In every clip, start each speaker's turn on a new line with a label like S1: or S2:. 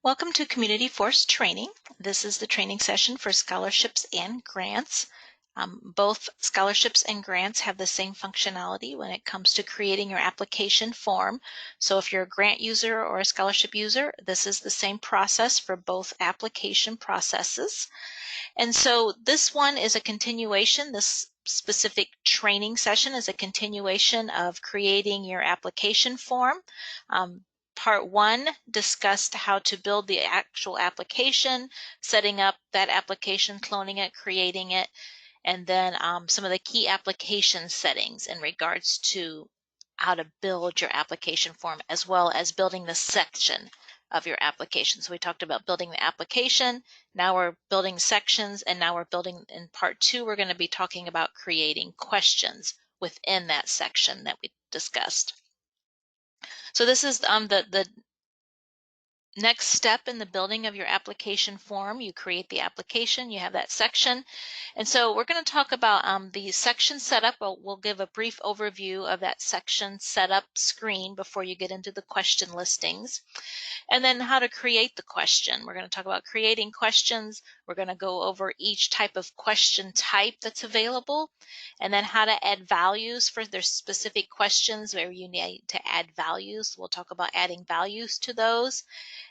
S1: Welcome to CommunityForce training. This is the training session for scholarships and grants. Both scholarships and grants have the same functionality when it comes to creating your application form. So if you're a grant user or a scholarship user, this is the same process for both application processes. And so this one is a continuation. This specific training session is a continuation of creating your application form. Part 1 discussed how to build the actual application, setting up that application, cloning it, creating it, and then some of the key application settings in regards to how to build your application form, as well as building the section of your application. So we talked about building the application, now we're building sections, and now we're building, in part 2, we're going to be talking about creating questions within that section that we discussed. So this is the next step in the building of your application form. You create the application, you have that section. And so we're going to talk about the section setup. We'll give a brief overview of that section setup screen before you get into the question listings. And then how to create the question. We're going to talk about creating questions. We're going to go over each type of question type that's available, and then how to add values for their specific questions where you need to add values. We'll talk about adding values to those.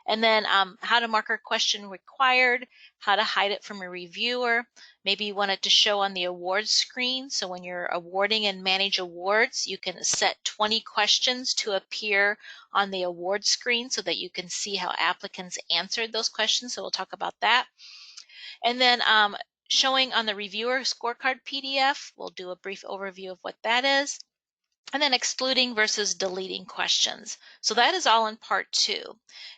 S1: And then how to mark a question required, how to hide it from a reviewer. Maybe you want it to show on the awards screen. So when you're awarding and manage awards, you can set 20 questions to appear on the award screen so that you can see how applicants answered those questions. So we'll talk about that. And then showing on the reviewer scorecard PDF, we'll do a brief overview of what that is. And then excluding versus deleting questions. So that is all in part 2.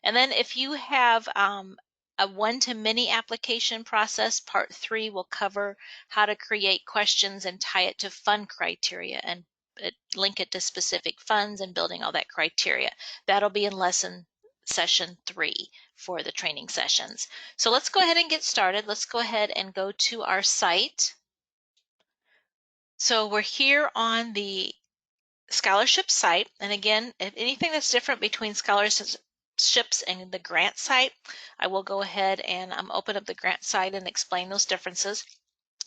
S1: And then if you have a one-to-many application process, part 3 will cover how to create questions and tie it to fund criteria and link it to specific funds and building all that criteria. That'll be in session 3 for the training sessions. So let's go ahead and get started. Let's go ahead and go to our site. So we're here on the scholarship site, and again, if anything that's different between scholarships and the grant site, I will go ahead and open up the grant site and explain those differences.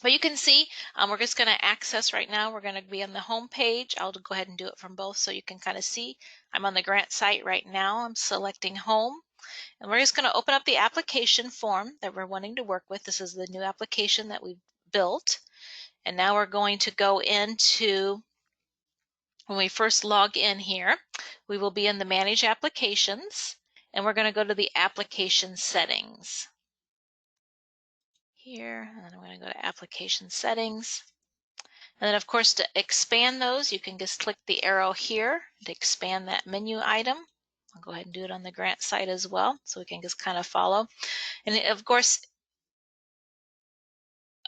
S1: But you can see we're just going to access right now. We're going to be on the home page. I'll go ahead and do it from both so you can kind of see. I'm on the grant site right now. I'm selecting home, and we're just going to open up the application form that we're wanting to work with. This is the new application that we've built, and now we're going to go into, when we first log in here, we will be in the Manage Applications, and we're going to go to the Application Settings. Here, and then I'm going to go to Application Settings. And then, of course, to expand those, you can just click the arrow here to expand that menu item. I'll go ahead and do it on the grant site as well, so we can just kind of follow. And of course,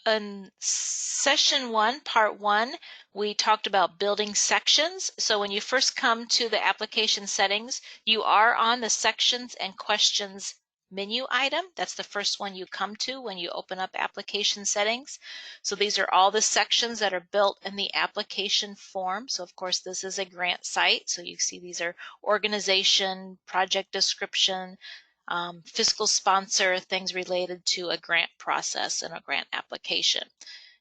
S1: in session 1, part 1, we talked about building sections. So when you first come to the application settings, you are on the sections and questions menu item. That's the first one you come to when you open up application settings. So these are all the sections that are built in the application form. So of course this is a grant site. So you see these are organization, project description, fiscal sponsor, things related to a grant process and a grant application.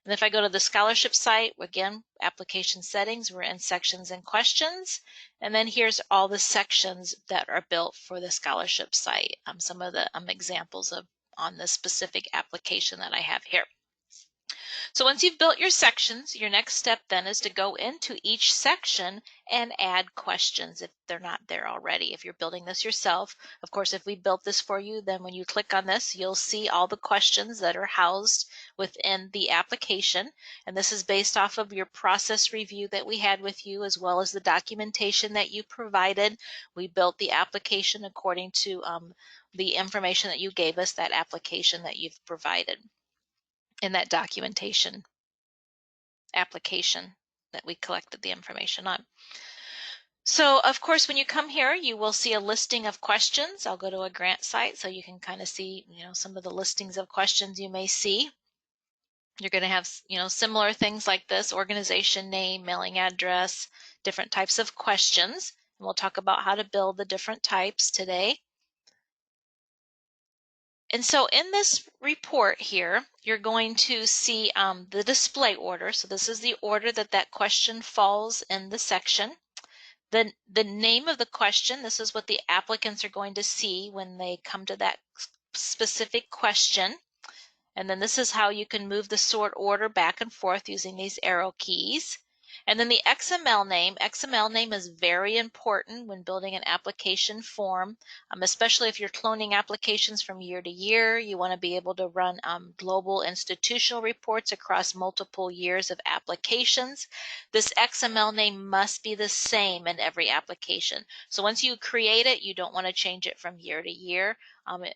S1: And if I go to the scholarship site, again, application settings, we're in sections and questions. And then here's all the sections that are built for the scholarship site. Some of the examples of on this specific application that I have here. So once you've built your sections, your next step then is to go into each section and add questions if they're not there already. If you're building this yourself, of course, if we built this for you, then when you click on this, you'll see all the questions that are housed within the application. And this is based off of your process review that we had with you, as well as the documentation that you provided. We built the application according to the information that you gave us, that application that you've provided in that documentation application that we collected the information on. So of course, when you come here, you will see a listing of questions. I'll go to a grant site so you can kind of see, some of the listings of questions you may see. You're going to have, similar things like this: organization name, mailing address, different types of questions. And we'll talk about how to build the different types today. And so in this report here, you're going to see the display order. So this is the order that that question falls in the section. The name of the question, this is what the applicants are going to see when they come to that specific question. And then this is how you can move the sort order back and forth using these arrow keys. And then the XML name. XML name is very important when building an application form, especially if you're cloning applications from year to year. You want to be able to run global institutional reports across multiple years of applications. This XML name must be the same in every application. So once you create it, you don't want to change it from year to year.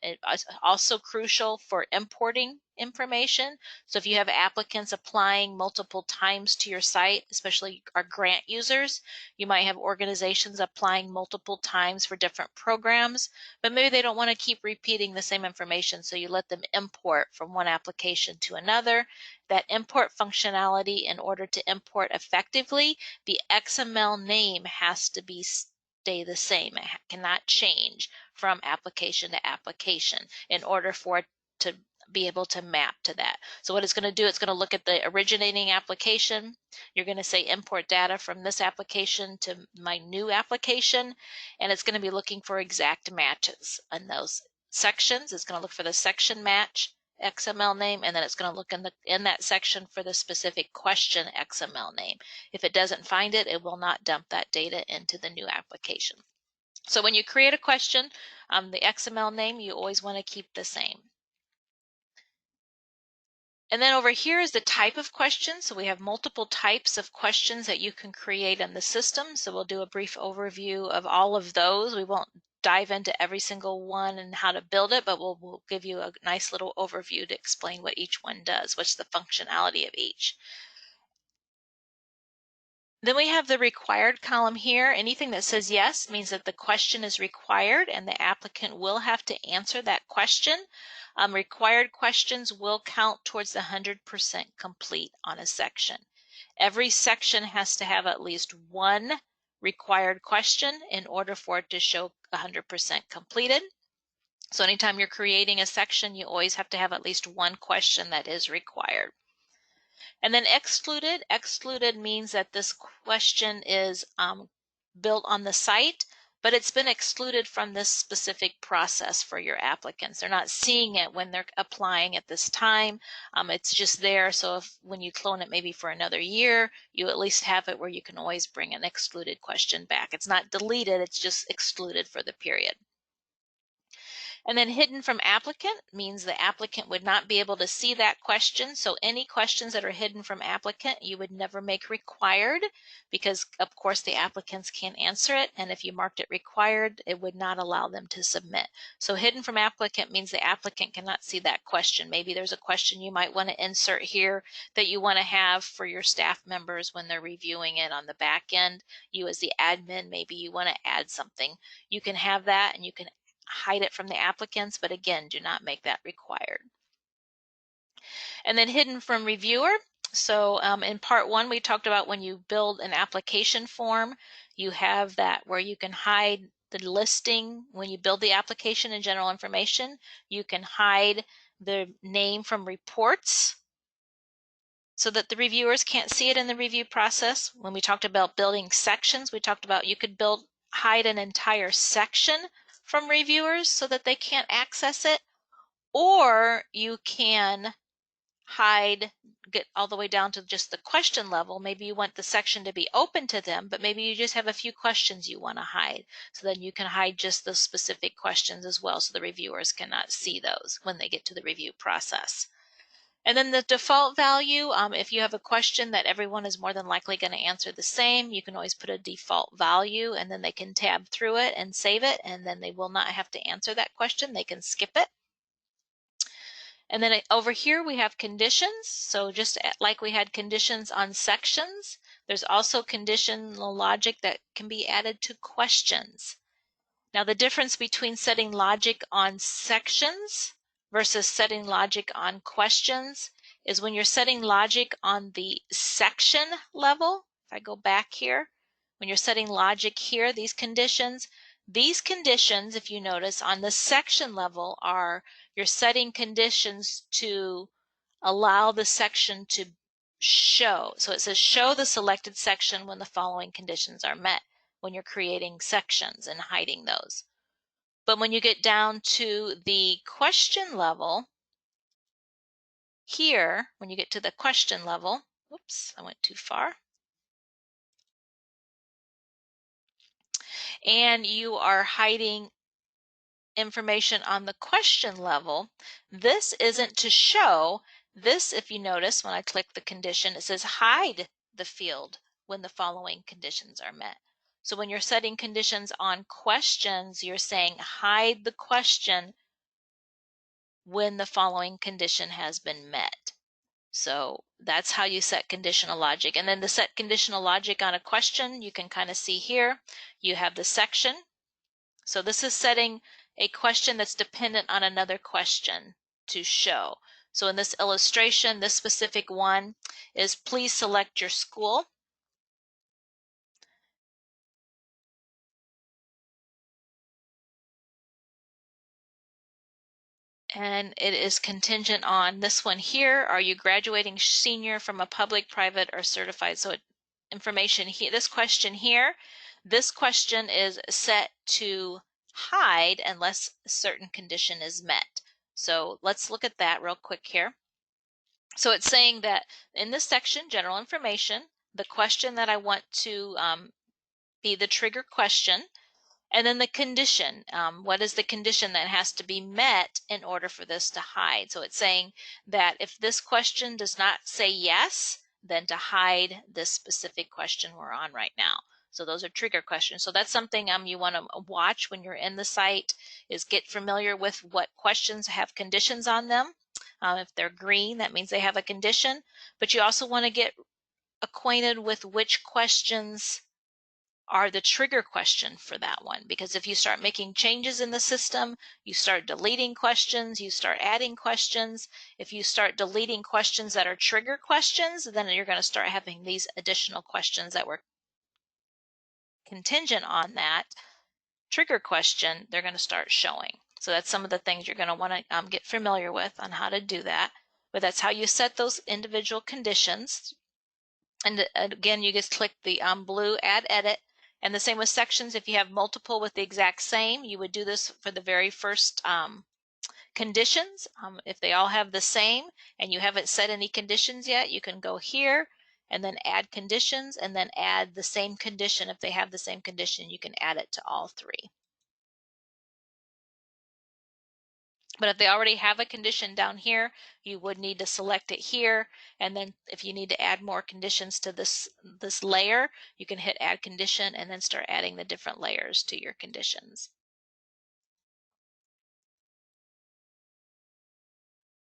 S1: It's also crucial for importing information. So if you have applicants applying multiple times to your site, especially our grant users, you might have organizations applying multiple times for different programs, but maybe they don't want to keep repeating the same information, so you let them import from one application to another. That import functionality, in order to import effectively, the XML name has to stay the same. It cannot change from application to application in order for it to be able to map to that. So what it's going to do, it's going to look at the originating application. You're going to say import data from this application to my new application, and it's going to be looking for exact matches in those sections. It's going to look for the section match XML name, and then it's going to look in that section for the specific question XML name. If it doesn't find it, it will not dump that data into the new application. So when you create a question, the XML name, you always want to keep the same. And then over here is the type of question. So we have multiple types of questions that you can create in the system. So we'll do a brief overview of all of those. We won't dive into every single one and how to build it, but we'll give you a nice little overview to explain what each one does, what's the functionality of each. Then we have the required column here. Anything that says yes means that the question is required and the applicant will have to answer that question. Required questions will count towards the 100% complete on a section. Every section has to have at least one required question in order for it to show 100% completed. So anytime you're creating a section, you always have to have at least one question that is required. And then excluded means that this question is built on the site, but it's been excluded from this specific process for your applicants. They're not seeing it when they're applying at this time. It's just there, so if when you clone it maybe for another year, you at least have it where you can always bring an excluded question back. It's not deleted, it's just excluded for the period. And then hidden from applicant means the applicant would not be able to see that question. So any questions that are hidden from applicant, you would never make required because of course the applicants can't answer it. And if you marked it required, it would not allow them to submit. So hidden from applicant means the applicant cannot see that question. Maybe there's a question you might want to insert here that you want to have for your staff members when they're reviewing it on the back end. You as the admin, maybe you want to add something. You can have that and you can hide it from the applicants, but again, do not make that required. And then hidden from reviewer. So in part one, we talked about when you build an application form, you have that where you can hide the listing. When you build the application and general information, you can hide the name from reports so that the reviewers can't see it in the review process. When we talked about building sections, we talked about you could hide an entire section from reviewers so that they can't access it, or you can get all the way down to just the question level. Maybe you want the section to be open to them, but maybe you just have a few questions you want to hide. So then you can hide just those specific questions as well so the reviewers cannot see those when they get to the review process. And then the default value, if you have a question that everyone is more than likely going to answer the same, you can always put a default value and then they can tab through it and save it, and then they will not have to answer that question. They can skip it. And then over here we have conditions. So just like we had conditions on sections, there's also conditional logic that can be added to questions. Now the difference between setting logic on sections versus setting logic on questions is when you're setting logic on the section level. If I go back here, when you're setting logic here, these conditions, These conditions, if you notice, on the section level are you're setting conditions to allow the section to show. So it says show the selected section when the following conditions are met, when you're creating sections and hiding those. But when you get down to the question level, here, when you get to the question level, whoops, I went too far. And you are hiding information on the question level, this isn't to show. This, if you notice, when I click the condition, it says hide the field when the following conditions are met. So when you're setting conditions on questions, you're saying hide the question when the following condition has been met. So that's how you set conditional logic. And then to set conditional logic on a question, you can kind of see here, you have the section. So this is setting a question that's dependent on another question to show. So in this illustration, this specific one is please select your school. And it is contingent on this one here. Are you graduating senior from a public, private, or certified? So information here, this question here, this question is set to hide unless a certain condition is met. So let's look at that real quick here. So it's saying that in this section, general information, the question that I want to be the trigger question, and then the condition. What is the condition that has to be met in order for this to hide? So it's saying that if this question does not say yes, then to hide this specific question we're on right now. So those are trigger questions. So that's something you want to watch when you're in the site, is get familiar with what questions have conditions on them. If they're green, that means they have a condition. But you also want to get acquainted with which questions are the trigger question for that one, because if you start making changes in the system, you start deleting questions, you start adding questions. If you start deleting questions that are trigger questions, then you're going to start having these additional questions that were contingent on that trigger question, they're going to start showing. So that's some of the things you're going to want to get familiar with on how to do that. But that's how you set those individual conditions. And again, you just click the blue add edit. And the same with sections. If you have multiple with the exact same, you would do this for the very first conditions. If they all have the same and you haven't set any conditions yet, you can go here and then add conditions and then add the same condition. If they have the same condition, you can add it to all three. But if they already have a condition down here, you would need to select it here. And then if you need to add more conditions to this layer, you can hit add condition and then start adding the different layers to your conditions.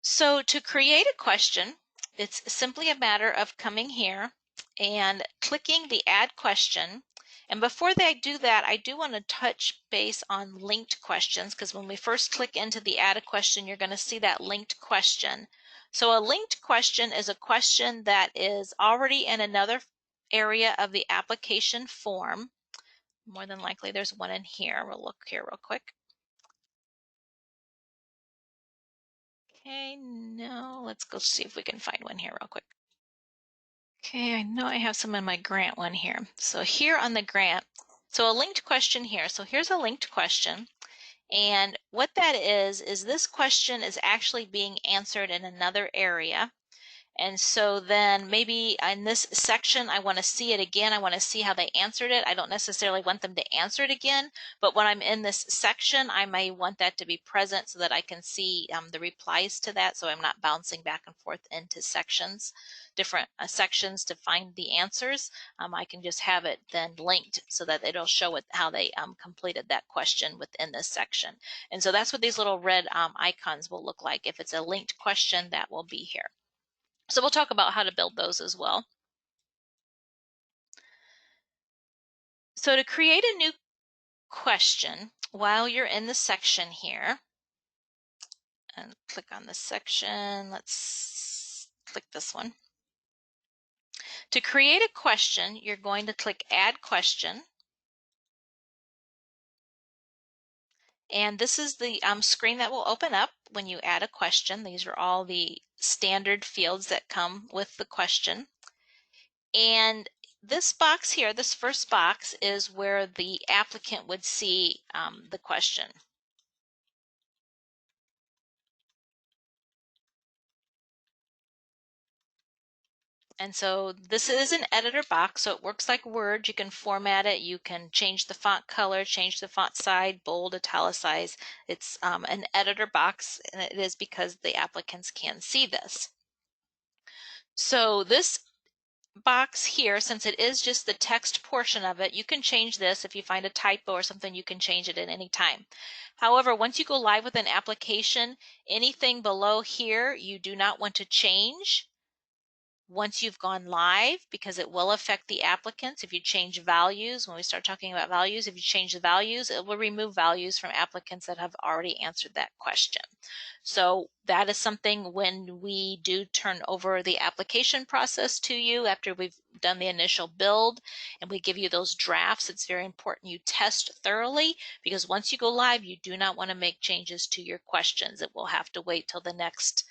S1: So to create a question, it's simply a matter of coming here and clicking the add question. And before I do that, I do want to touch base on linked questions, because when we first click into the add a question, you're going to see that linked question. So a linked question is a question that is already in another area of the application form. More than likely there's one in here. We'll look here real quick. Okay, no, let's go see if we can find one here real quick. Okay, I know I have some in my grant one here. So here on the grant, so a linked question here. So here's a linked question. And what that is this question is actually being answered in another area. And so then maybe in this section, I want to see it again. I want to see how they answered it. I don't necessarily want them to answer it again, but when I'm in this section, I may want that to be present so that I can see the replies to that. So I'm not bouncing back and forth into sections, different sections to find the answers. I can just have it then linked so that it'll show it how they completed that question within this section. And so that's what these little red icons will look like. If it's a linked question, that will be here. So we'll talk about how to build those as well. So to create a new question while you're in the section here, and click on this section, let's click this one. To create a question, you're going to click Add Question. And this is the screen that will open up when you add a question. These are all the standard fields that come with the question. And this box here, this first box, is where the applicant would see the question. And so this is an editor box, so it works like Word. You can format it, you can change the font color, change the font size, bold, italicize. It's an editor box, and it is because the applicants can see this. So this box here, since it is just the text portion of it, you can change this. If you find a typo or something, you can change it at any time. However, once you go live with an application, anything below here you do not want to change once you've gone live, because it will affect the applicants. If you change values, when we start talking about values, if you change the values, it will remove values from applicants that have already answered that question. So that is something when we do turn over the application process to you after we've done the initial build and we give you those drafts, it's very important you test thoroughly, because once you go live, you do not want to make changes to your questions. It will have to wait till the next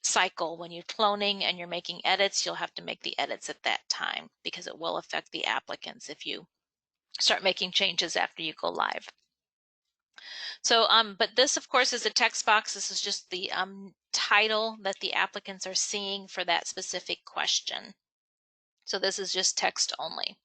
S1: cycle. When you're cloning and you're making edits, you'll have to make the edits at that time, because it will affect the applicants if you start making changes after you go live. So, but this, of course, is a text box. This is just the title that the applicants are seeing for that specific question. So this is just text only.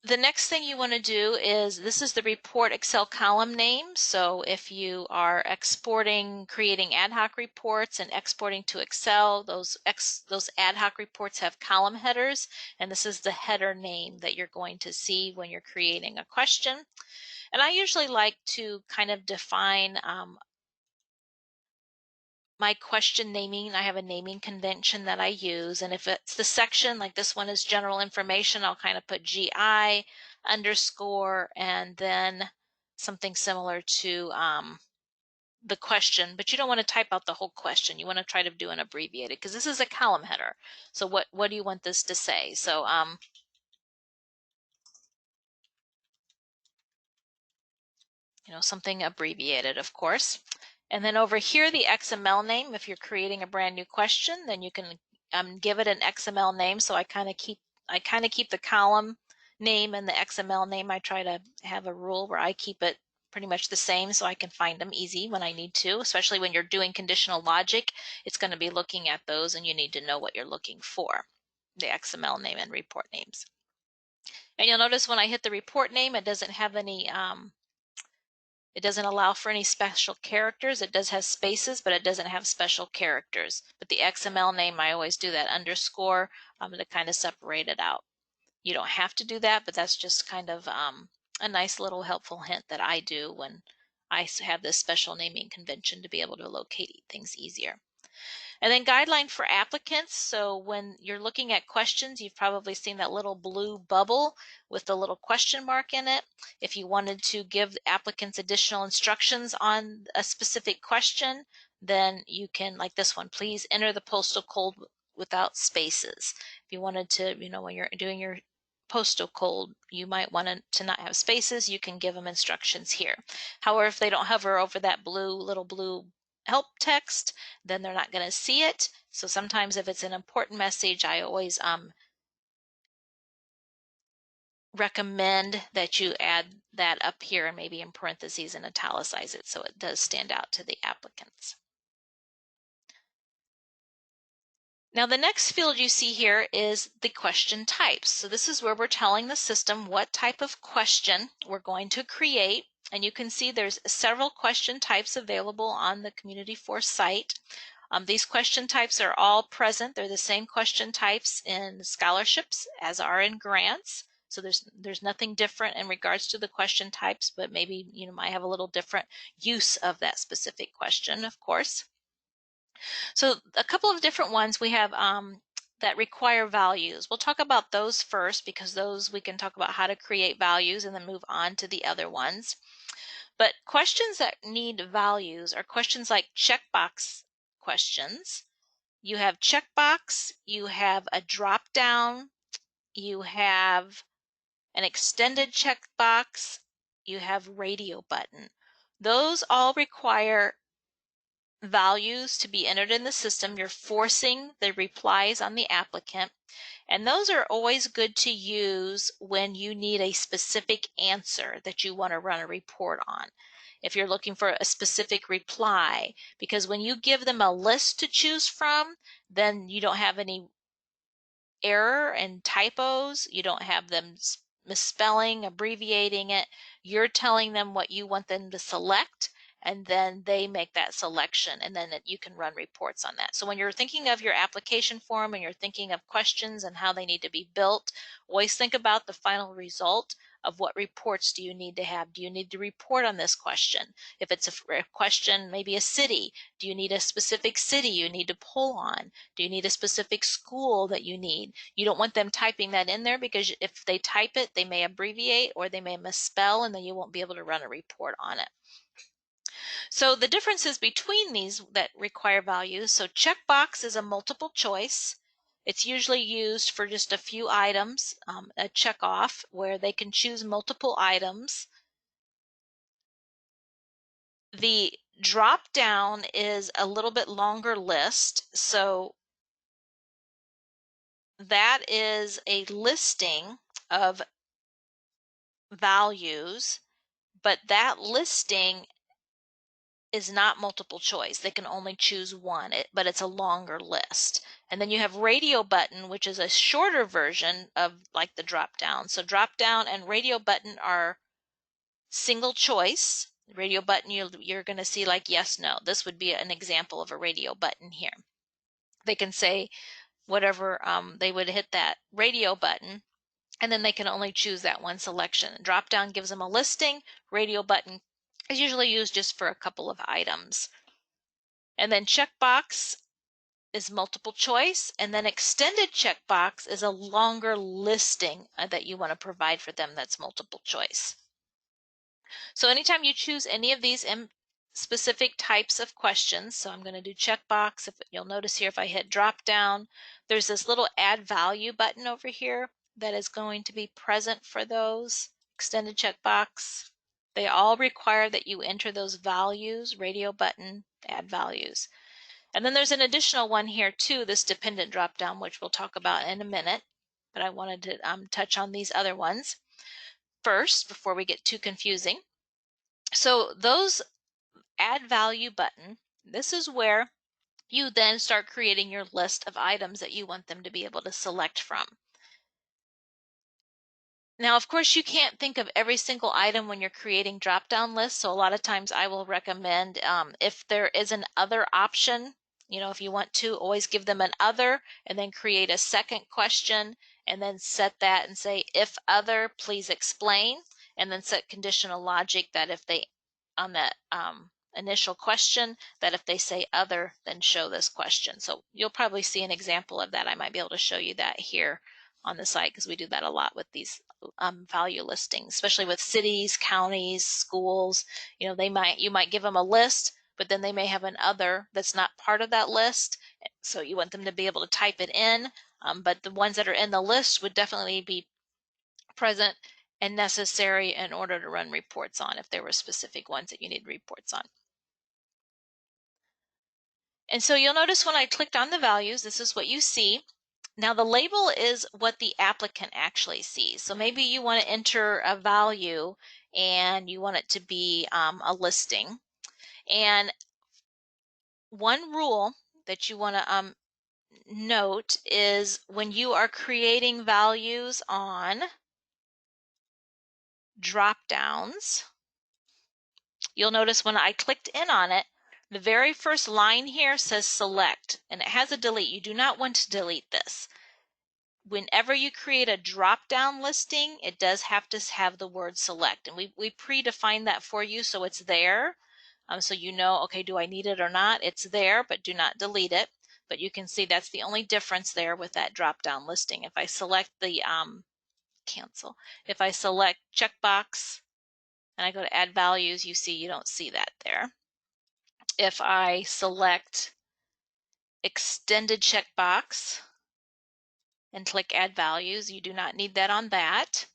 S1: The next thing you want to do is, this is the report Excel column name. So if you are exporting, creating ad hoc reports and exporting to Excel, those ad hoc reports have column headers, and this is the header name that you're going to see when you're creating a question. And I usually like to kind of define my question naming. I have a naming convention that I use, and if it's the section, like this one is general information, I'll kind of put GI underscore and then something similar to the question, but you don't want to type out the whole question. You want to try to do an abbreviated, because this is a column header. So what do you want this to say? So something abbreviated, of course. And then over here, the XML name, if you're creating a brand new question, then you can give it an XML name. So I kind of keep the column name and the XML name. I try to have a rule where I keep it pretty much the same so I can find them easy when I need to, especially when you're doing conditional logic. It's going to be looking at those, and you need to know what you're looking for, the XML name and report names. And you'll notice when I hit the report name, it doesn't have any it doesn't allow for any special characters. It does have spaces, but it doesn't have special characters. But the XML name, I always do that underscore to kind of separate it out. You don't have to do that, but that's just kind of a nice little helpful hint that I do when I have this special naming convention to be able to locate things easier. And then guideline for applicants. So when you're looking at questions, you've probably seen that little blue bubble with the little question mark in it. If you wanted to give applicants additional instructions on a specific question, then you can, like this one, please enter the postal code without spaces. If you wanted to, when you're doing your postal code, you might want to not have spaces, you can give them instructions here. However, if they don't hover over that little blue help text, then they're not going to see it. So sometimes if it's an important message, I always recommend that you add that up here and maybe in parentheses and italicize it so it does stand out to the applicants. Now the next field you see here is the question types. So this is where we're telling the system what type of question we're going to create. And you can see there's several question types available on the CommunityForce site. These question types are all present. They're the same question types in scholarships as are in grants. So there's nothing different in regards to the question types, but maybe might have a little different use of that specific question, of course. So a couple of different ones we have that require values. We'll talk about those first, because those we can talk about how to create values and then move on to the other ones. But questions that need values are questions like checkbox questions. You have checkbox, you have a drop down, you have an extended checkbox, you have radio button. Those all require values to be entered in the system. You're forcing the replies on the applicant. And those are always good to use when you need a specific answer that you want to run a report on. If you're looking for a specific reply, because when you give them a list to choose from, then you don't have any error and typos. You don't have them misspelling, abbreviating it. You're telling them what you want them to select, and then they make that selection, and then you can run reports on that. So when you're thinking of your application form and you're thinking of questions and how they need to be built, always think about the final result of what reports do you need to have. Do you need to report on this question? If it's a question, maybe a city, do you need a specific city you need to pull on? Do you need a specific school that you need? You don't want them typing that in there, because if they type it, they may abbreviate or they may misspell, and then you won't be able to run a report on it. So the differences between these that require values, so checkbox is a multiple choice. It's usually used for just a few items, a check off where they can choose multiple items. The drop down is a little bit longer list, so that is a listing of values, but that listing is not multiple choice. They can only choose one, but it's a longer list. And then you have radio button, which is a shorter version of like the drop down. So drop down and radio button are single choice. Radio button, you're going to see like yes, no. This would be an example of a radio button here. They can say whatever, they would hit that radio button, and then they can only choose that one selection. Drop down gives them a listing. Radio button is usually used just for a couple of items. And then checkbox is multiple choice, and then extended checkbox is a longer listing that you want to provide for them that's multiple choice. So anytime you choose any of these specific types of questions, so I'm going to do checkbox. If you'll notice here, if I hit drop down, there's this little add value button over here that is going to be present for those. Extended checkbox. They all require that you enter those values, radio button, add values. And then there's an additional one here too, this dependent drop down, which we'll talk about in a minute, but I wanted to touch on these other ones first before we get too confusing. So those add value button, this is where you then start creating your list of items that you want them to be able to select from. Now, of course, you can't think of every single item when you're creating drop-down lists, so a lot of times I will recommend if there is an other option, if you want to, always give them an other and then create a second question and then set that and say, if other, please explain, and then set conditional logic that if they, on that initial question, that if they say other, then show this question. So you'll probably see an example of that. I might be able to show you that here on the site because we do that a lot with these value listings, especially with cities, counties, schools. You might give them a list, but then they may have an other that's not part of that list. So you want them to be able to type it in, but the ones that are in the list would definitely be present and necessary in order to run reports on if there were specific ones that you need reports on. And so you'll notice when I clicked on the values, this is what you see. Now the label is what the applicant actually sees. So maybe you want to enter a value and you want it to be a listing. And one rule that you want to note is when you are creating values on drop downs, you'll notice when I clicked in on it, the very first line here says select, and it has a delete. You do not want to delete this. Whenever you create a drop-down listing, it does have to have the word select, and we predefine that for you so it's there. So you know, okay, do I need it or not? It's there, but do not delete it. But you can see that's the only difference there with that drop-down listing. If I select the cancel, if I select checkbox and I go to add values, you see you don't see that there. If I select extended checkbox and click add values, you do not need that on that.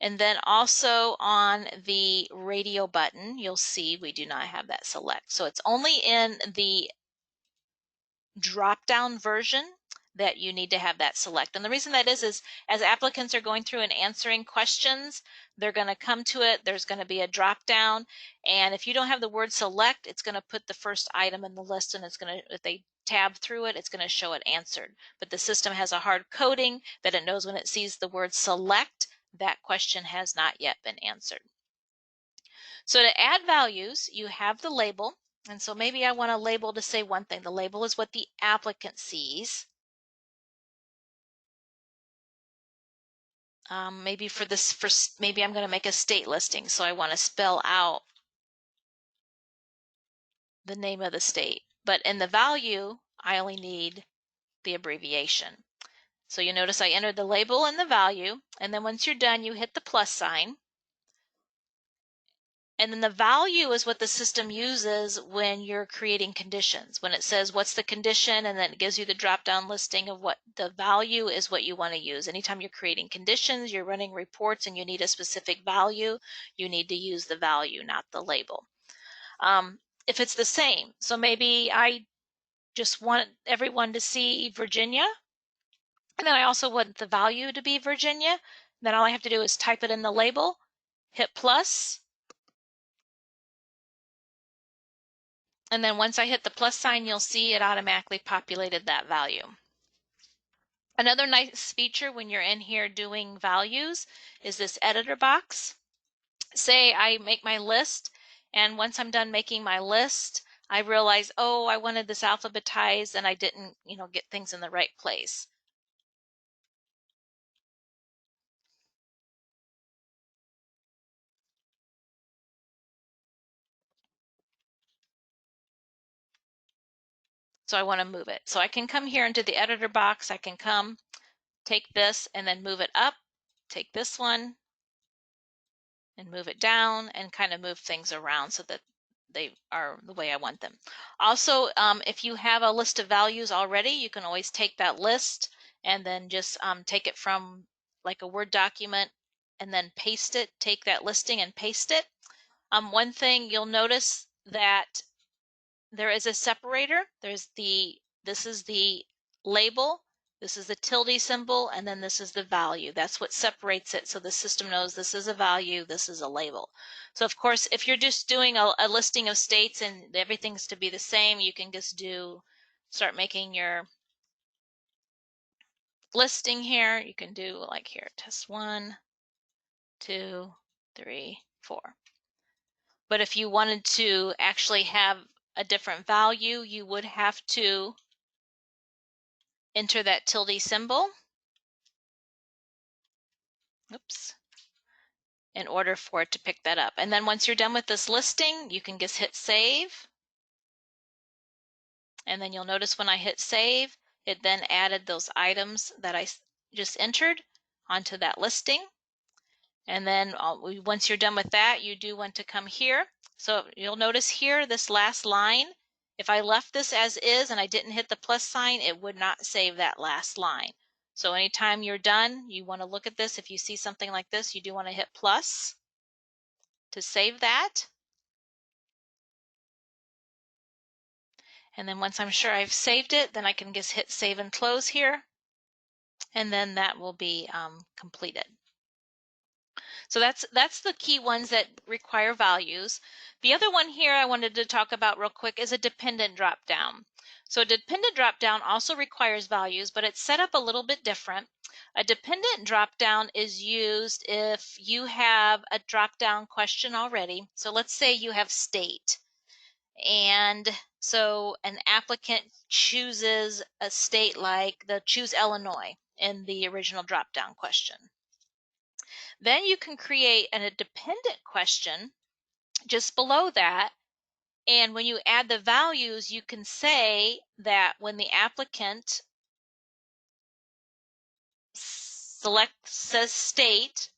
S1: And then also on the radio button, you'll see we do not have that select. So it's only in the drop-down version that you need to have that select. And the reason that is as applicants are going through and answering questions, they're going to come to it, there's going to be a drop-down, and if you don't have the word select, it's going to put the first item in the list, and it's going to, if they tab through it, it's going to show it answered. But the system has a hard coding that it knows when it sees the word select, that question has not yet been answered. So to add values, you have the label. And so maybe I want a label to say one thing. The label is what the applicant sees. Maybe for this, maybe I'm going to make a state listing. So I want to spell out the name of the state. But in the value, I only need the abbreviation. So you notice I entered the label and the value. And then once you're done, you hit the plus sign. And then the value is what the system uses when you're creating conditions. When it says what's the condition, and then it gives you the drop-down listing of what the value is, what you want to use. Anytime you're creating conditions, you're running reports, and you need a specific value, you need to use the value, not the label. If it's the same, so maybe I just want everyone to see Virginia, and then I also want the value to be Virginia, then all I have to do is type it in the label, hit plus, and then once I hit the plus sign, you'll see it automatically populated that value. Another nice feature when you're in here doing values is this editor box. Say I make my list, and once I'm done making my list, I realize, oh, I wanted this alphabetized and I didn't, get things in the right place. So I want to move it. So I can come here into the editor box. I can come take this and then move it up, take this one and move it down, and kind of move things around so that they are the way I want them. Also, if you have a list of values already, you can always take that list and then just take it from like a Word document and then paste it, take that listing and paste it. One thing you'll notice that there is a separator. This is the label, this is the tilde symbol, and then this is the value. That's what separates it, so the system knows this is a value, this is a label. So of course, if you're just doing a listing of states and everything's to be the same, you can just start making your listing here. You can do like here, test 1, 2, 3, 4. But if you wanted to actually have a different value, you would have to enter that tilde symbol, oops, in order for it to pick that up. And then once you're done with this listing, you can just hit save. And then you'll notice when I hit save, it then added those items that I just entered onto that listing. And then once you're done with that, you do want to come here. So you'll notice here, this last line, if I left this as is and I didn't hit the plus sign, it would not save that last line. So anytime you're done, you want to look at this. If you see something like this, you do want to hit plus to save that. And then once I'm sure I've saved it, then I can just hit save and close here. And then that will be completed. So that's the key ones that require values. The other one here I wanted to talk about real quick is a dependent drop-down. So a dependent drop-down also requires values, but it's set up a little bit different. A dependent drop-down is used if you have a drop-down question already. So let's say you have state. And so an applicant chooses a state like choose Illinois in the original drop-down question. Then you can create a dependent question just below that. And when you add the values, you can say that when the applicant says state,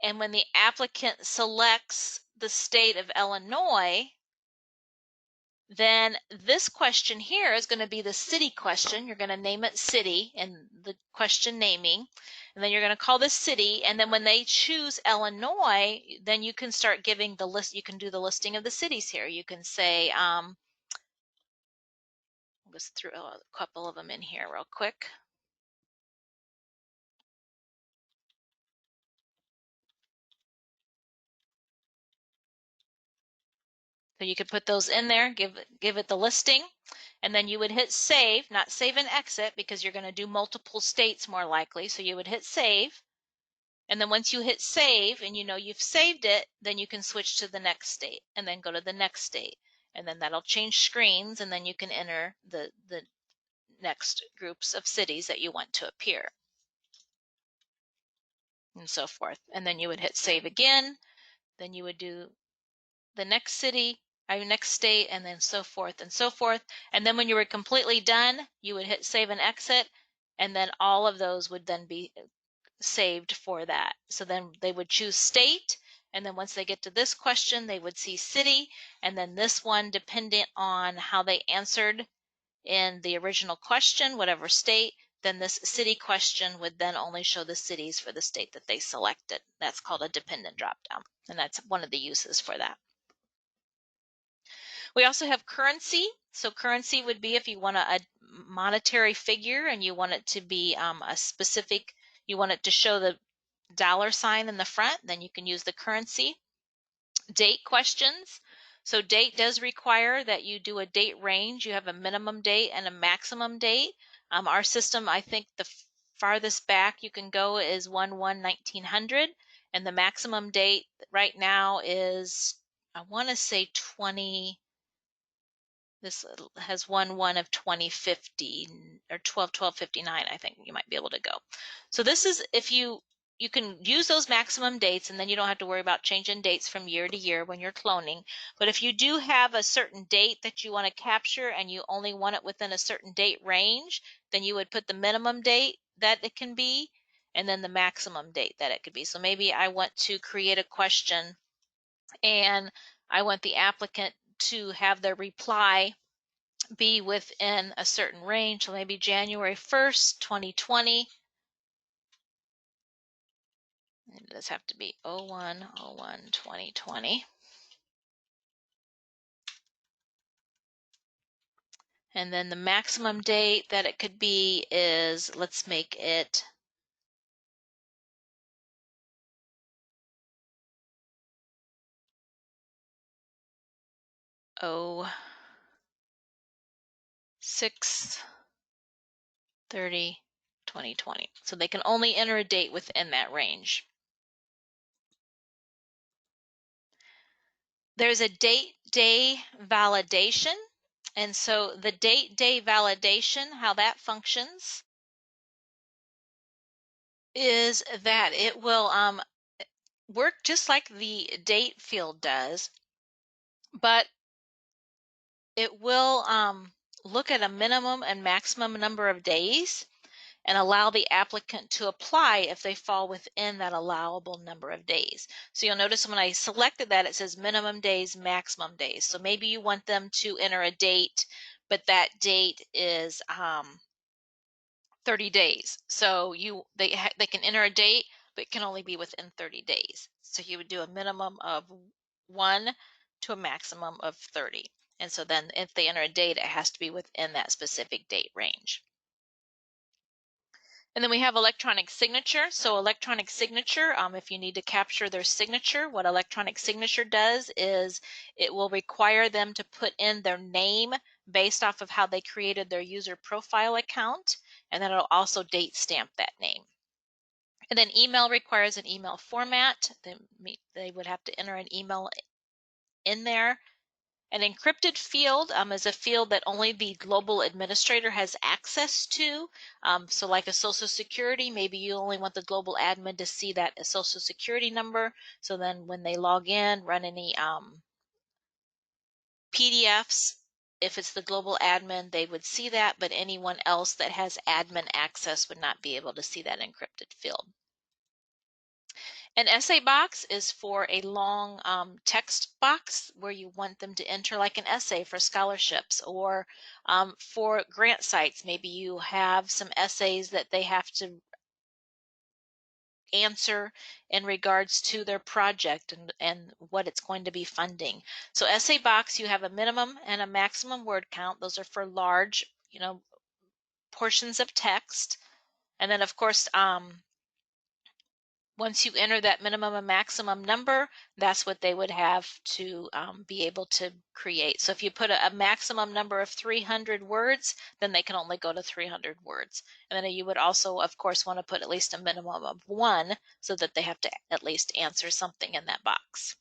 S1: and when the applicant selects the state of Illinois, Then this question here is going to be the city question. You're going to name it city in the question naming. And then you're going to call this city. And then when they choose Illinois, then you can start giving the list. You can do the listing of the cities here. You can say, let's throw a couple of them in here real quick. So you could put those in there, give it the listing, and then you would hit save, not save and exit because you're going to do multiple states more likely. So you would hit save. And then once you hit save and you know you've saved it, then you can switch to the next state and then go to the next state. And then that'll change screens and then you can enter the next groups of cities that you want to appear and so forth. And then you would hit save again. Then you would do the next city, next state, and then so forth and so forth. And then when you were completely done, you would hit save and exit. And then all of those would then be saved for that. So then they would choose state, and then once they get to this question, they would see city, and then this one, depending on how they answered in the original question, whatever state, then this city question would then only show the cities for the state that they selected. That's called a dependent dropdown, and that's one of the uses for that. We also have currency. So currency would be if you want a monetary figure and you want it to be a specific, you want it to show the dollar sign in the front, then you can use the currency. Date questions. So date does require that you do a date range. You have a minimum date and a maximum date. Our system, I think the farthest back you can go is 1/1/1900, and the maximum date right now is, I want to say 20. This has 1/1 of 2050 or 12/12/59. I think you might be able to go. So this is if you can use those maximum dates, and then you don't have to worry about changing dates from year to year when you're cloning. But if you do have a certain date that you want to capture and you only want it within a certain date range, then you would put the minimum date that it can be and then the maximum date that it could be. So maybe I want to create a question and I want the applicant to have their reply be within a certain range. So maybe January 1st, 2020. It does have to be 01/01/2020. And then the maximum date that it could be is, let's make it oh 6/30/2020. So they can only enter a date within that range. There's a date day validation. And so the date day validation, how that functions is that it will work just like the date field does, but it will look at a minimum and maximum number of days and allow the applicant to apply if they fall within that allowable number of days. So you'll notice when I selected that, it says minimum days, maximum days. So maybe you want them to enter a date, but that date is 30 days. So they can enter a date, but it can only be within 30 days. So you would do a minimum of 1 to a maximum of 30. And so then if they enter a date, it has to be within that specific date range. And then we have electronic signature. So electronic signature, if you need to capture their signature, what electronic signature does is it will require them to put in their name based off of how they created their user profile account, and then it'll also date stamp that name. And then email requires an email format. They would have to enter an email in there. An encrypted field is a field that only the global administrator has access to. So like a social security, maybe you only want the global admin to see that social security number. So then when they log in, run any PDFs, if it's the global admin, they would see that, but anyone else that has admin access would not be able to see that encrypted field. An essay box is for a long text box where you want them to enter like an essay for scholarships, or for grant sites. Maybe you have some essays that they have to answer in regards to their project and what it's going to be funding. So essay box, you have a minimum and a maximum word count. Those are for large, portions of text. And then of course, once you enter that minimum and maximum number, that's what they would have to be able to create. So if you put a maximum number of 300 words, then they can only go to 300 words. And then you would also, of course, want to put at least a minimum of 1 so that they have to at least answer something in that box.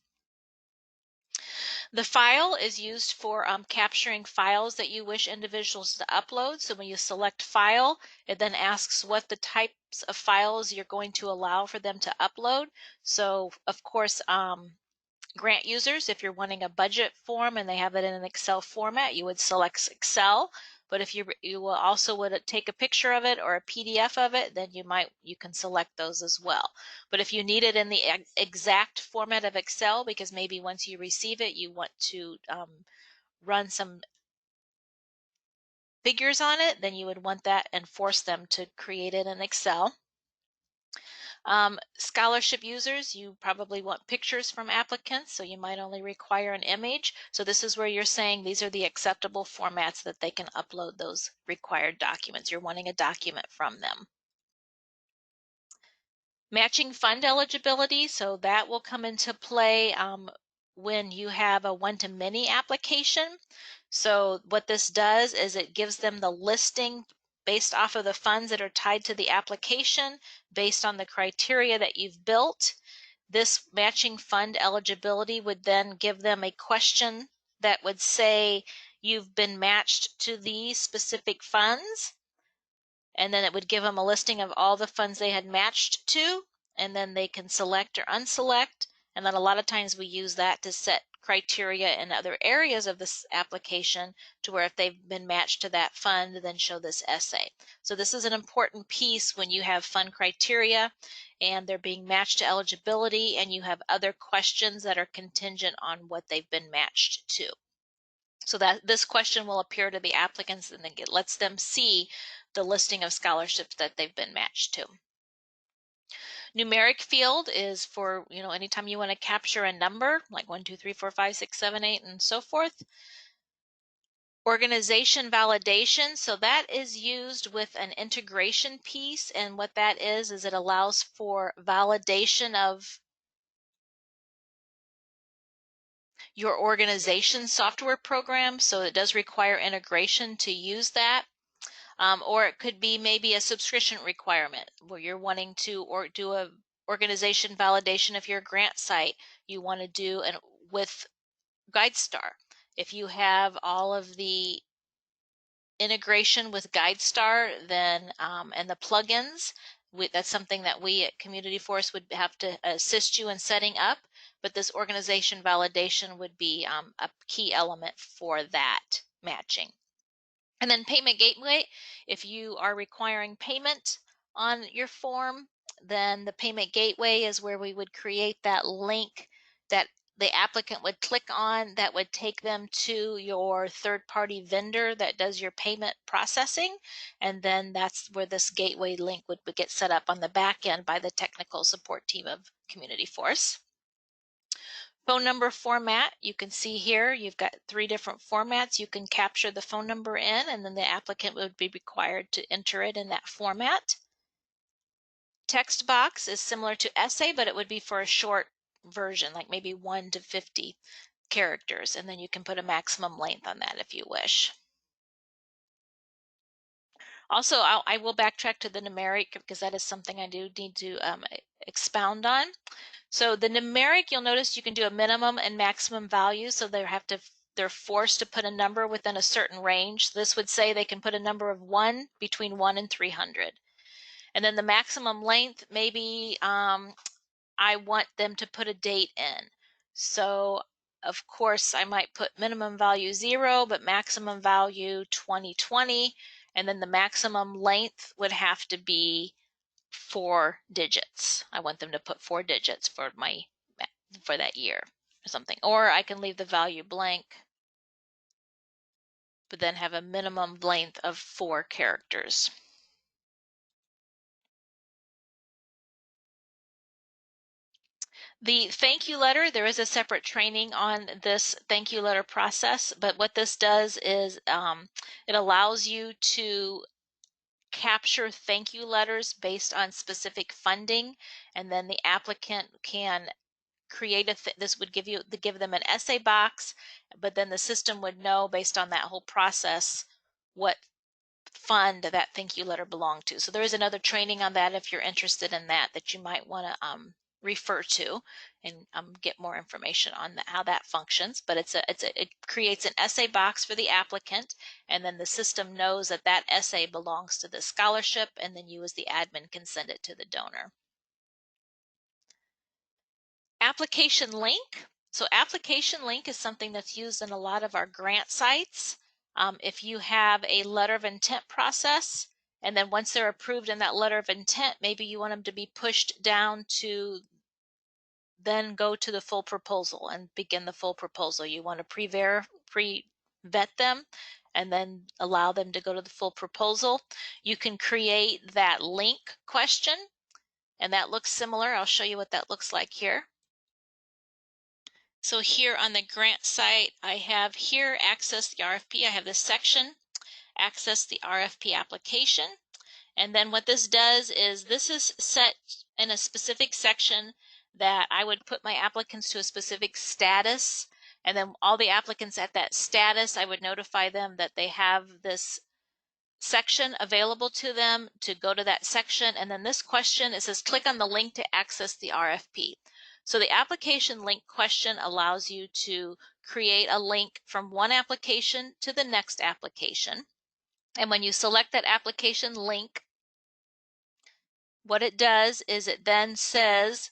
S1: The file is used for capturing files that you wish individuals to upload. So when you select file, it then asks what the types of files you're going to allow for them to upload. So of course, grant users, if you're wanting a budget form and they have it in an Excel format, you would select Excel. But if you will also would take a picture of it or a PDF of it, then you can select those as well. But if you need it in the exact format of Excel, because maybe once you receive it, you want to run some figures on it, then you would want that and force them to create it in Excel. Scholarship users, you probably want pictures from applicants, so you might only require an image. So this is where you're saying these are the acceptable formats that they can upload those required documents. You're wanting a document from them. Matching fund eligibility, so that will come into play when you have a one-to-many application. So what this does is it gives them the listing based off of the funds that are tied to the application, based on the criteria that you've built. This matching fund eligibility would then give them a question that would say, you've been matched to these specific funds. And then it would give them a listing of all the funds they had matched to, and then they can select or unselect. And then a lot of times we use that to set criteria in other areas of this application to where if they've been matched to that fund, then show this essay. So this is an important piece when you have fund criteria and they're being matched to eligibility and you have other questions that are contingent on what they've been matched to. So that this question will appear to the applicants and then it lets them see the listing of scholarships that they've been matched to. Numeric field is for, anytime you want to capture a number, like 1, 2, 3, 4, 5, 6, 7, 8, and so forth. Organization validation, so that is used with an integration piece, and what that is it allows for validation of your organization software program, so it does require integration to use that. Or it could be maybe a subscription requirement where you're wanting to do a organization validation of your grant site. You want to do with GuideStar. If you have all of the integration with GuideStar, then and the plugins, that's something that we at CommunityForce would have to assist you in setting up. But this organization validation would be a key element for that matching. And then payment gateway, if you are requiring payment on your form, then the payment gateway is where we would create that link that the applicant would click on that would take them to your third-party vendor that does your payment processing. And then that's where this gateway link would get set up on the back end by the technical support team of CommunityForce. Phone number format, you can see here you've got 3 different formats you can capture the phone number in, and then the applicant would be required to enter it in that format. Text box is similar to essay, but it would be for a short version, like maybe 1 to 50 characters, and then you can put a maximum length on that if you wish. Also, I will backtrack to the numeric because that is something I do need to expound on. So the numeric, you'll notice you can do a minimum and maximum value. So they're forced to put a number within a certain range. This would say they can put a number of 1 between 1 and 300. And then the maximum length, maybe I want them to put a date in. So of course I might put minimum value 0, but maximum value 2020. And then the maximum length would have to be 4 digits. I want them to put 4 digits for that year or something. Or I can leave the value blank, but then have a minimum length of 4 characters. The thank you letter, there is a separate training on this thank you letter process, but what this does is it allows you to capture thank you letters based on specific funding, and then the applicant can create this would give them an essay box, but then the system would know based on that whole process what fund that thank you letter belonged to. So there is another training on that if you're interested in that you might want to refer to and get more information on how that functions. But it creates an essay box for the applicant, and then the system knows that that essay belongs to the scholarship, and then you as the admin can send it to the donor. Application link. So application link is something that's used in a lot of our grant sites. If you have a letter of intent process, and then once they're approved in that letter of intent, maybe you want them to be pushed down to then go to the full proposal and begin the full proposal. You want to pre-vet them and then allow them to go to the full proposal. You can create that link question, and that looks similar. I'll show you what that looks like here. So here on the grant site, I have here access the RFP. I have this section, access the RFP application. And then what this does is this is set in a specific section that I would put my applicants to a specific status. And then all the applicants at that status, I would notify them that they have this section available to them to go to that section. And then this question, it says click on the link to access the RFP. So the application link question allows you to create a link from one application to the next application. And when you select that application link, what it does is it then says,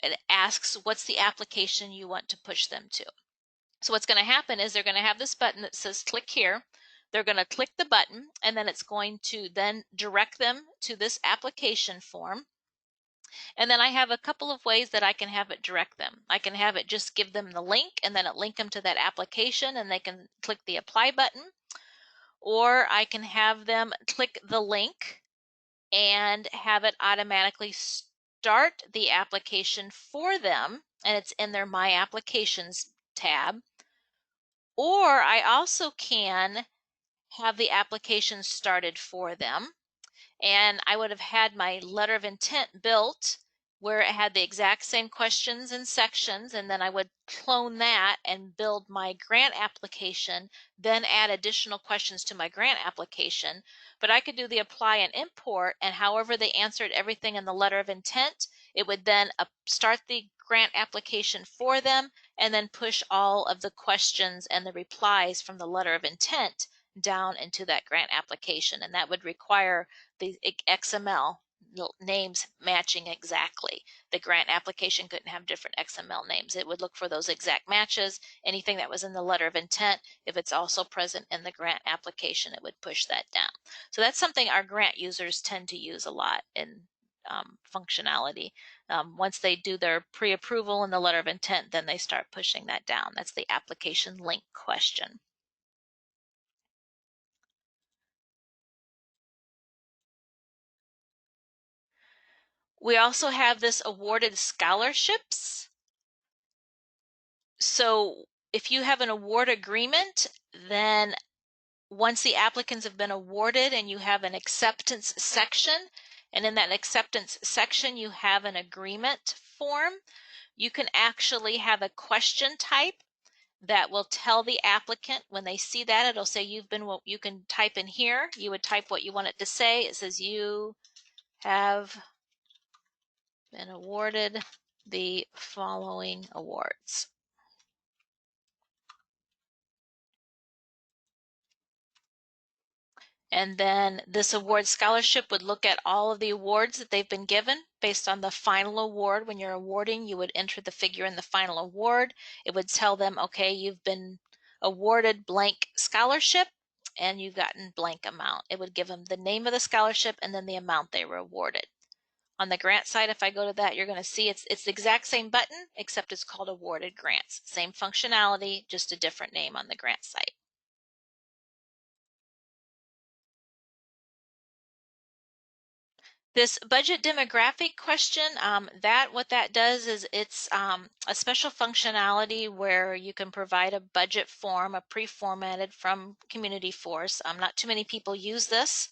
S1: it asks what's the application you want to push them to. So what's going to happen is they're going to have this button that says click here. They're going to click the button, and then it's going to then direct them to this application form. And then I have a couple of ways that I can have it direct them. I can have it just give them the link and then it link them to that application and they can click the apply button. Or I can have them click the link and have it automatically start the application for them, and it's in their My Applications tab. Or I also can have the application started for them, and I would have had my letter of intent built where it had the exact same questions and sections, and then I would clone that and build my grant application, then add additional questions to my grant application. But I could do the apply and import, and however they answered everything in the letter of intent, it would then start the grant application for them and then push all of the questions and the replies from the letter of intent down into that grant application. And that would require the XML names matching exactly. The grant application couldn't have different XML names. It would look for those exact matches. Anything that was in the letter of intent, if it's also present in the grant application, it would push that down. So that's something our grant users tend to use a lot in functionality. Once they do their pre-approval and the letter of intent, then they start pushing that down. That's the application link question. We also have this awarded scholarships. So if you have an award agreement, then once the applicants have been awarded and you have an acceptance section, and in that acceptance section you have an agreement form, you can actually have a question type that will tell the applicant when they see that, it'll say you can type in here, you would type what you want it to say. It says you have been awarded the following awards. And then this award scholarship would look at all of the awards that they've been given based on the final award. When you're awarding, you would enter the figure in the final award. It would tell them, okay, you've been awarded blank scholarship and you've gotten blank amount. It would give them the name of the scholarship and then the amount they were awarded. On the grant side, if I go to that, you're going to see it's the exact same button, except it's called Awarded Grants. Same functionality, just a different name on the grant site. This budget demographic question, what that does is it's a special functionality where you can provide a budget form, a pre-formatted from CommunityForce. Not too many people use this,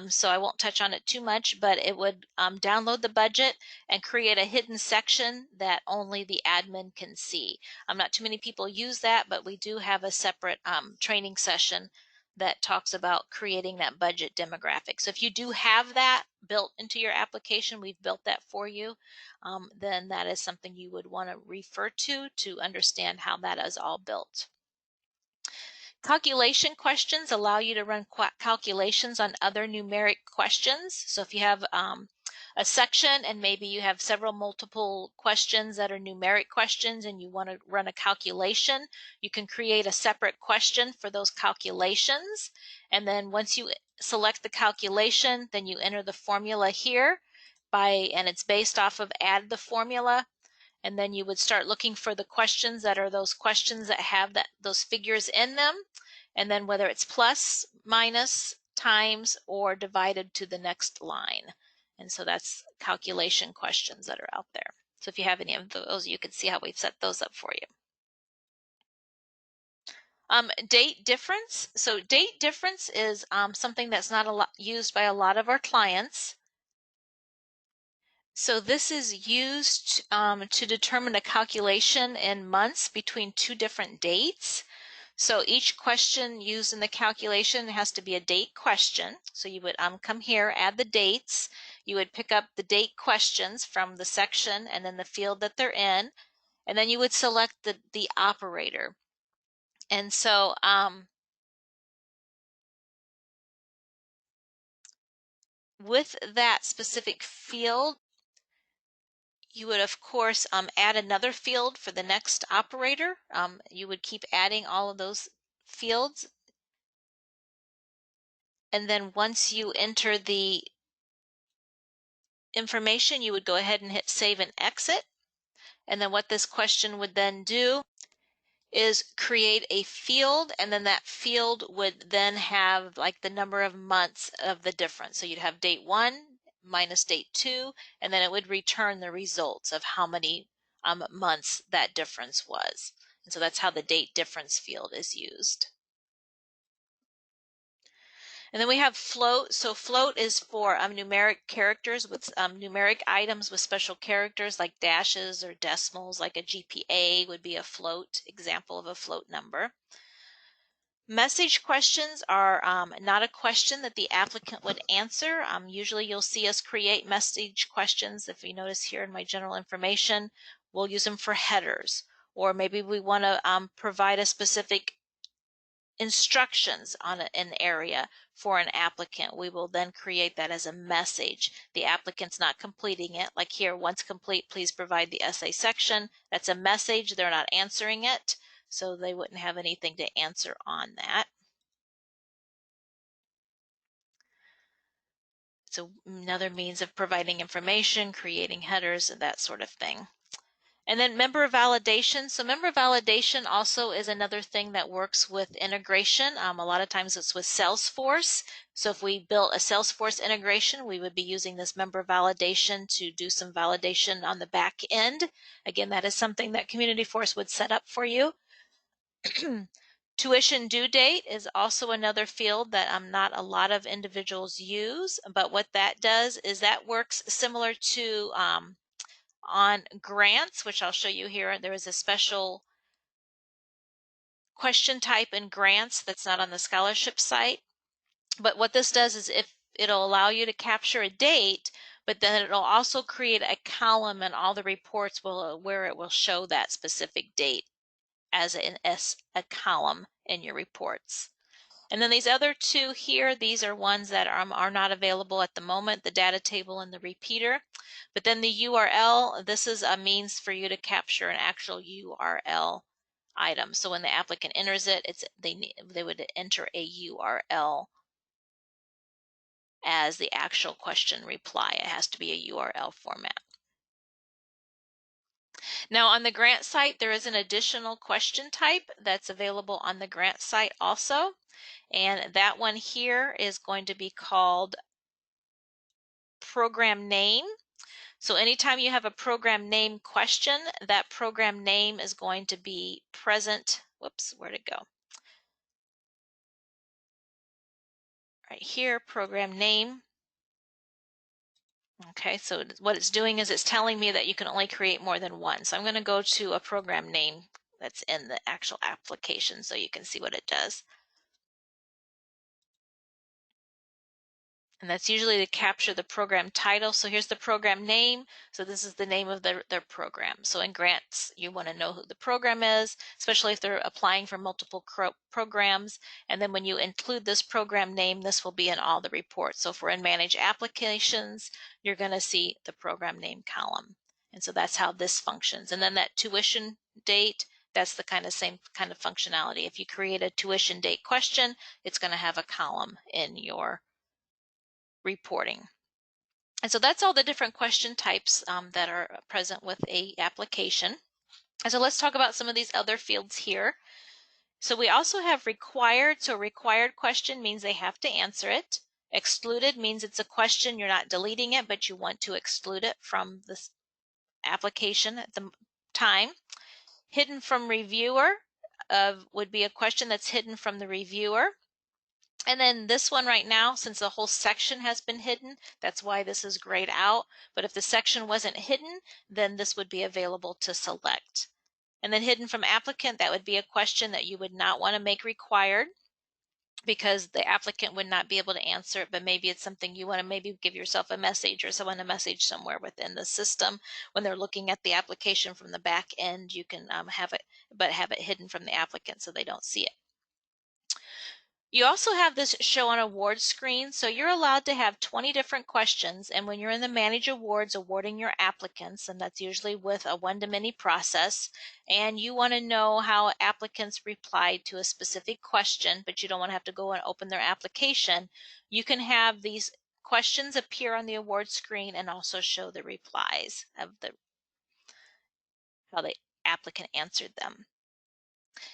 S1: so I won't touch on it too much, but it would download the budget and create a hidden section that only the admin can see. Not too many people use that, but we do have a separate training session that talks about creating that budget demographic. So if you do have that built into your application, we've built that for you, then that is something you would want to refer to understand how that is all built. Calculation questions allow you to run calculations on other numeric questions. So if you have a section and maybe you have multiple questions that are numeric questions and you want to run a calculation, you can create a separate question for those calculations. And then once you select the calculation, then you enter the formula here and it's based off of add the formula. And then you would start looking for the questions that are those questions that have those figures in them. And then whether it's plus, minus, times, or divided to the next line. And so that's calculation questions that are out there. So if you have any of those, you can see how we've set those up for you. Date difference. So date difference is something that's not used by a lot of our clients. So this is used to determine a calculation in months between two different dates. So each question used in the calculation has to be a date question. So you would come here, add the dates. You would pick up the date questions from the section and then the field that they're in. And then you would select the operator. And so with that specific field, you would, of course, add another field for the next operator. You would keep adding all of those fields. And then once you enter the information, you would go ahead and hit save and exit. And then what this question would then do is create a field, and then that field would then have like the number of months of the difference. So you'd have date 1 minus date 2, and then it would return the results of how many months that difference was. And so that's how the date difference field is used. And then we have float. So float is for numeric characters with numeric items with special characters like dashes or decimals, like a GPA would be a float, example of a float number. Message questions are not a question that the applicant would answer. Usually you'll see us create message questions. If you notice here in my general information, we'll use them for headers, or maybe we want to provide a specific instructions on an area for an applicant. We will then create that as a message. The applicant's not completing it. Like here, once complete, please provide the essay section. That's a message. They're not answering it, so they wouldn't have anything to answer on that. So another means of providing information, creating headers, and that sort of thing. And then member validation. So member validation also is another thing that works with integration. A lot of times it's with Salesforce. So if we built a Salesforce integration, we would be using this member validation to do some validation on the back end. Again, that is something that CommunityForce would set up for you. Tuition due date is also another field that not a lot of individuals use, but what that does is that works similar to on grants, which I'll show you here. There is a special question type in grants that's not on the scholarship site. But what this does is it'll allow you to capture a date, but then it'll also create a column in all the reports where it will show that specific date as a column in your reports. And then these other two here, these are ones that are not available at the moment, the data table and the repeater. But then the URL, this is a means for you to capture an actual URL item. So when the applicant enters it, they would enter a URL as the actual question reply. It has to be a URL format. Now on the grant site, there is an additional question type that's available on the grant site also. And that one here is going to be called program name. So anytime you have a program name question, that program name is going to be present. Whoops, where'd it go? Right here, program name. Okay, so what it's doing is it's telling me that you can only create more than one. So I'm going to go to a program name that's in the actual application so you can see what it does. And that's usually to capture the program title. So here's the program name. So this is the name of their program. So in grants, you want to know who the program is, especially if they're applying for multiple programs. And then when you include this program name, this will be in all the reports. So for in manage applications, you're going to see the program name column. And so that's how this functions. And then that tuition date, that's the same kind of functionality. If you create a tuition date question, it's going to have a column in your reporting. And so that's all the different question types that are present with a application. And so let's talk about some of these other fields here. So we also have required. So a required question means they have to answer it. Excluded means it's a question, you're not deleting it, but you want to exclude it from this application at the time. Hidden from reviewer would be a question that's hidden from the reviewer. And then this one right now, since the whole section has been hidden, that's why this is grayed out. But if the section wasn't hidden, then this would be available to select. And then hidden from applicant, that would be a question that you would not want to make required because the applicant would not be able to answer it, but maybe it's something you want to maybe give yourself a message or someone a message somewhere within the system. When they're looking at the application from the back end, you can have it hidden from the applicant so they don't see it. You also have this show on awards screen, so you're allowed to have 20 different questions, and when you're in the Manage Awards awarding your applicants, and that's usually with a one-to-many process, and you want to know how applicants replied to a specific question, but you don't want to have to go and open their application, you can have these questions appear on the award screen and also show the replies of how the applicant answered them.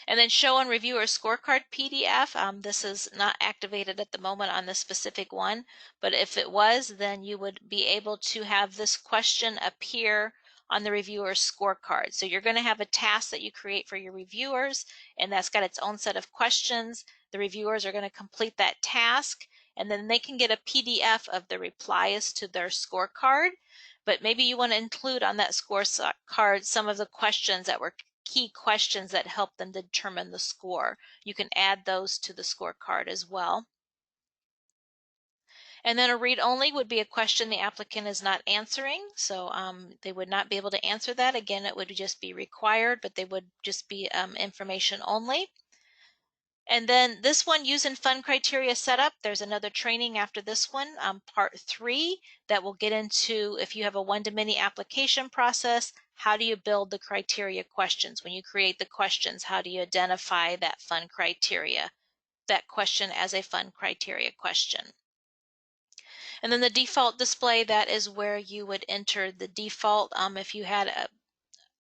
S1: And then show on reviewer scorecard PDF. This is not activated at the moment on this specific one, but if it was, then you would be able to have this question appear on the reviewer scorecard. So you're going to have a task that you create for your reviewers, and that's got its own set of questions. The reviewers are going to complete that task, and then they can get a PDF of the replies to their scorecard. But maybe you want to include on that scorecard some of the questions that were key questions that help them determine the score. You can add those to the scorecard as well. And then a read only would be a question the applicant is not answering. So they would not be able to answer that. Again, it would just be required, but they would just be information only. And then this one, using fun criteria setup, there's another training after this one, part 3, that will get into if you have a one-to-many application process, how do you build the criteria questions? When you create the questions, how do you identify that fun criteria, that question as a fun criteria question? And then the default display, that is where you would enter the default. If you had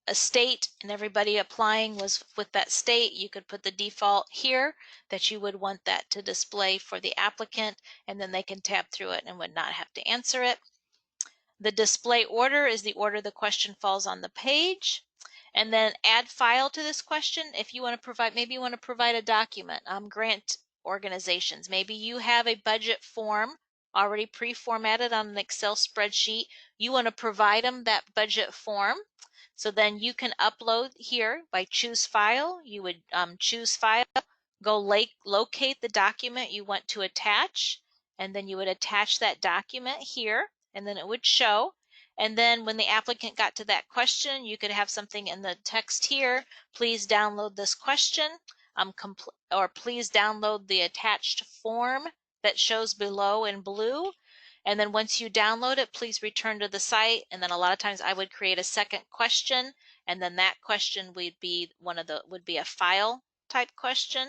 S1: a state and everybody applying was with that state, you could put the default here that you would want that to display for the applicant, and then they can tab through it and would not have to answer it. The display order is the order the question falls on the page. And then add file to this question. If you want to provide, maybe you want to provide a document, grant organizations. Maybe you have a budget form already pre-formatted on an Excel spreadsheet. You want to provide them that budget form. So then you can upload here by choose file. You would choose file, go locate the document you want to attach, and then you would attach that document here, and then it would show. And then when the applicant got to that question, you could have something in the text here, please download this question, or please download the attached form that shows below in blue. And then once you download it, please return to the site. And then a lot of times I would create a second question, and then that question would be a file type question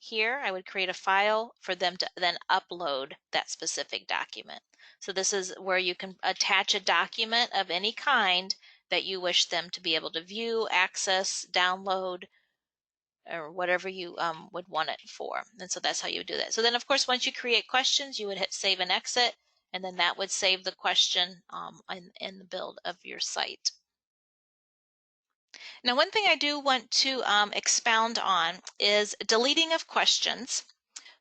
S1: here, I would create a file for them to then upload that specific document. So this is where you can attach a document of any kind that you wish them to be able to view, access, download, or whatever you would want it for. And so that's how you would do that. So then, of course, once you create questions, you would hit save and exit, and then that would save the question in the build of your site. Now, one thing I do want to expound on is deleting of questions.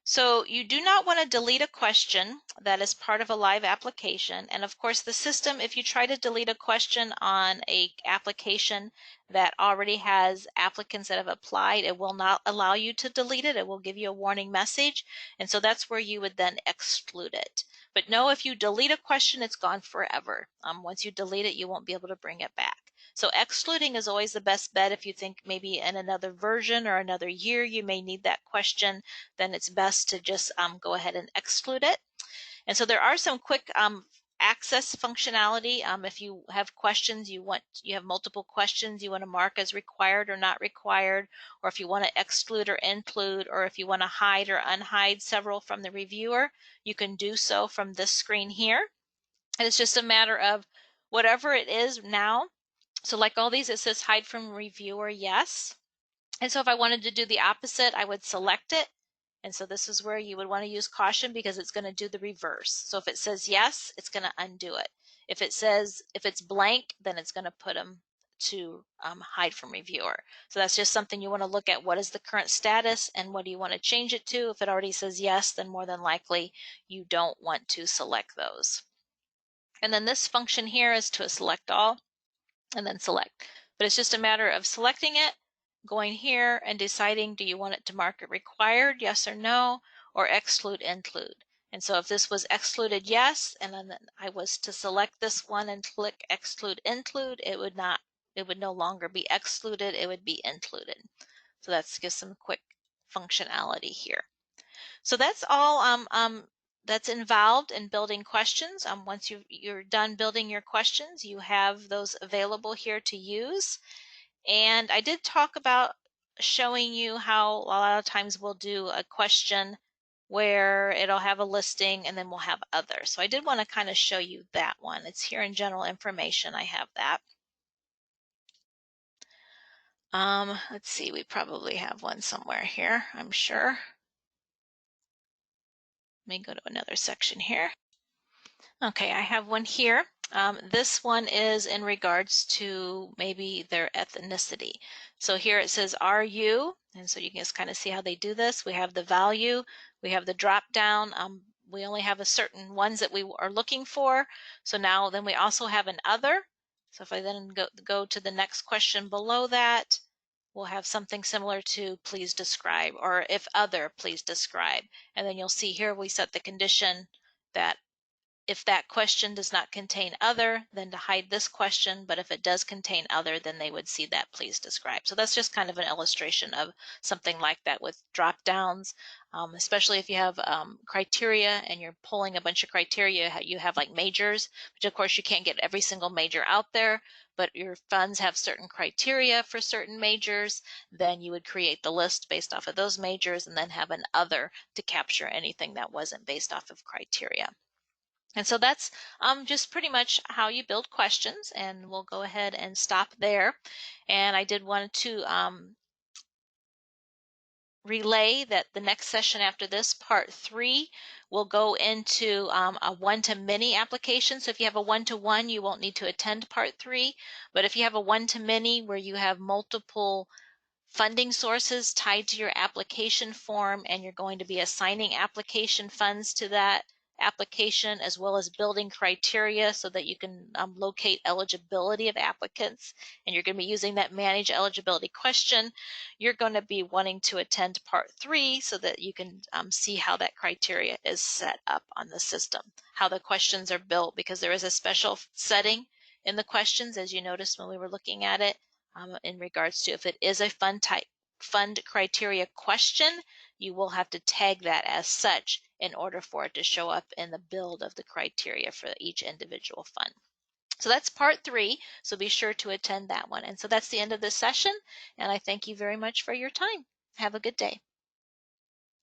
S1: So you do not want to delete a question that is part of a live application. And of course, the system, if you try to delete a question on a application that already has applicants that have applied, it will not allow you to delete it. It will give you a warning message. And so that's where you would then exclude it. But no, if you delete a question, it's gone forever. Once you delete it, you won't be able to bring it back. So excluding is always the best bet. If you think maybe in another version or another year you may need that question, then it's best to just go ahead and exclude it. And so there are some quick access functionality. If you have questions, you have multiple questions you want to mark as required or not required, or if you want to exclude or include, or if you want to hide or unhide several from the reviewer, you can do so from this screen here. And it's just a matter of whatever it is now. So like all these, it says hide from reviewer, yes. And so if I wanted to do the opposite, I would select it. And so this is where you would want to use caution because it's going to do the reverse. So if it says yes, it's going to undo it. If it's blank, then it's going to put them to hide from reviewer. So that's just something you want to look at. What is the current status and what do you want to change it to? If it already says yes, then more than likely you don't want to select those. And then this function here is to select all and then select. But it's just a matter of selecting it, going here and deciding, do you want it to mark it required, yes or no, or exclude, include. And so if this was excluded, yes, and then I was to select this one and click exclude, include, it would no longer be excluded, it would be included. So that's just some quick functionality here. So that's all that's involved in building questions. Once you're done building your questions, you have those available here to use. And I did talk about showing you how a lot of times we'll do a question where it'll have a listing and then we'll have other. So I did want to kind of show you that one. It's here in general information. I have that. Let's see, we probably have one somewhere here, I'm sure. Let me go to another section here. Okay, I have one here. This one is in regards to maybe their ethnicity. So here it says, are you? And so you can just kind of see how they do this. We have the value, we have the drop down. We only have a certain ones that we are looking for. So now then we also have an other. So if I then go to the next question below that, we'll have something similar to please describe, or if other, please describe. And then you'll see here we set the condition that if that question does not contain other, then to hide this question, but if it does contain other, then they would see that please describe. So that's just kind of an illustration of something like that with drop downs, especially if you have criteria and you're pulling a bunch of criteria, you have like majors, which of course you can't get every single major out there, but your funds have certain criteria for certain majors, then you would create the list based off of those majors and then have an other to capture anything that wasn't based off of criteria. And so that's just pretty much how you build questions, and we'll go ahead and stop there. And I did want to relay that the next session after this, part 3, will go into a one-to-many application. So if you have a one-to-one, you won't need to attend part 3. But if you have a one-to-many where you have multiple funding sources tied to your application form and you're going to be assigning application funds to that application, as well as building criteria so that you can locate eligibility of applicants, and you're going to be using that manage eligibility question, you're going to be wanting to attend part 3 so that you can see how that criteria is set up on the system, how the questions are built, because there is a special setting in the questions, as you noticed when we were looking at it, in regards to if it is a fund criteria question, you will have to tag that as such in order for it to show up in the build of the criteria for each individual fund. So that's part 3, so be sure to attend that one. And so that's the end of this session, and I thank you very much for your time. Have a good day.